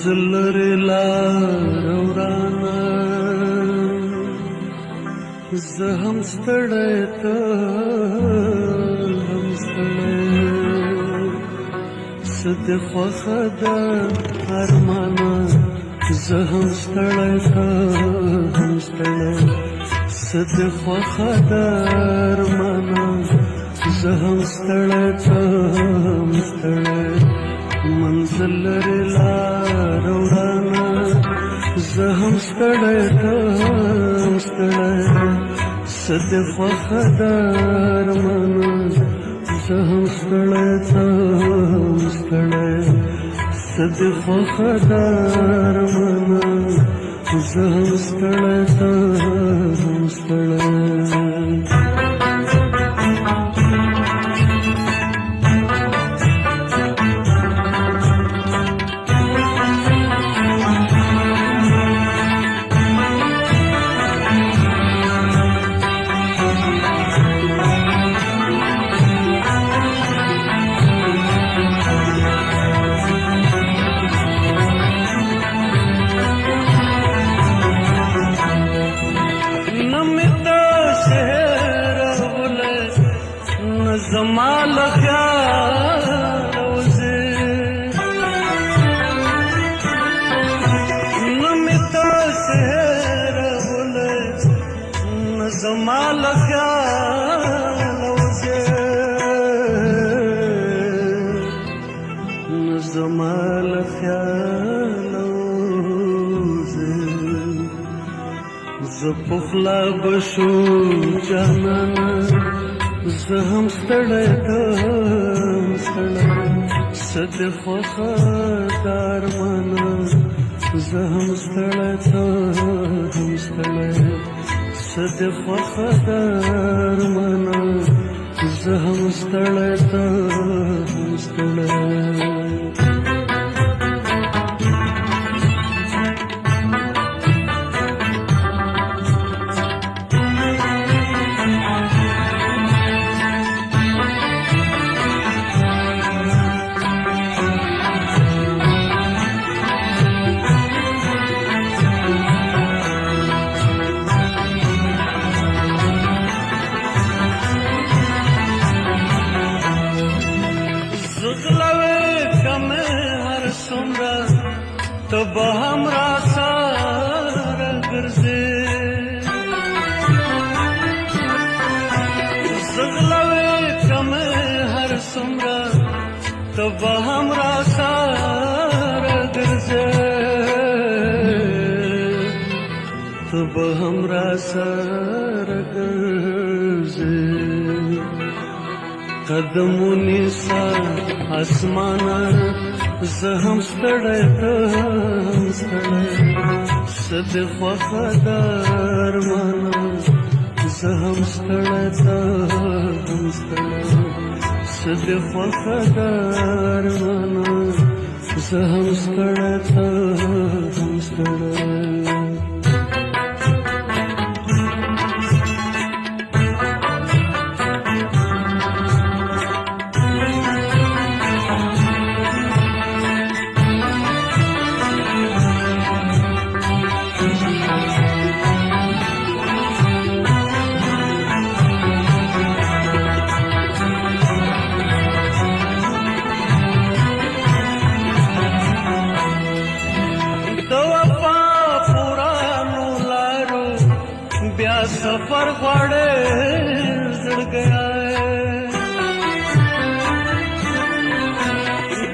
منزل لري لار ورانه زه هم ستړی ته هم ستړی څه دې خوښه ده ارمانه زه هم ستړی ته هم ستړی څه دې خوښه ده ارمانه زه هم ستړی ته هم ستړی منزل لري لار ورانه زه هم ستړی ته هم ستړی څه دې خوښه ده ارمانه زه هم ستړی ته هم ستړی څه دې خوښه ده ارمانه زه هم ستړی ته هم ستړی زما لخیال وزی نمی تاسیر بولی زما لخیال وزی زما لخیال وزی زپخلا بشو جانانا زه هم ستړی ته هم ستړی څه دې خوښه ده ارمانه زه هم ستړی ته هم ستړی څه دې خوښه ده ارمانه زه هم ستړی ته هم ستړی ته به هم راسره ګرځې زه غلوې کمې هر څومره ته به هم راسره ګرځې ته به هم راسره ګرځې قدمونی سا اسمانه زه هم ستړی ته هم ستړی څه دې خوښه ده ارمانه زه هم ستړی ته هم ستړی څه دې خوښه ده ارمانه زه هم ستړی ته هم ستړی بیا سفر غواړې زړګیا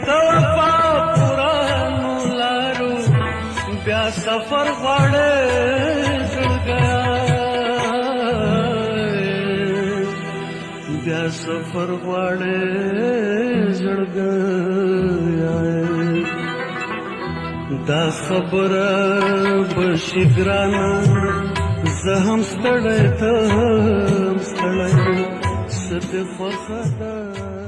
ته وفا پورانو لارو بیا سفر غواړې زړګیا بیا سفر غواړې زړګیا دا خبره بشي ګرانه زه هم ستړی ته هم ستړی څه دې خوښه ده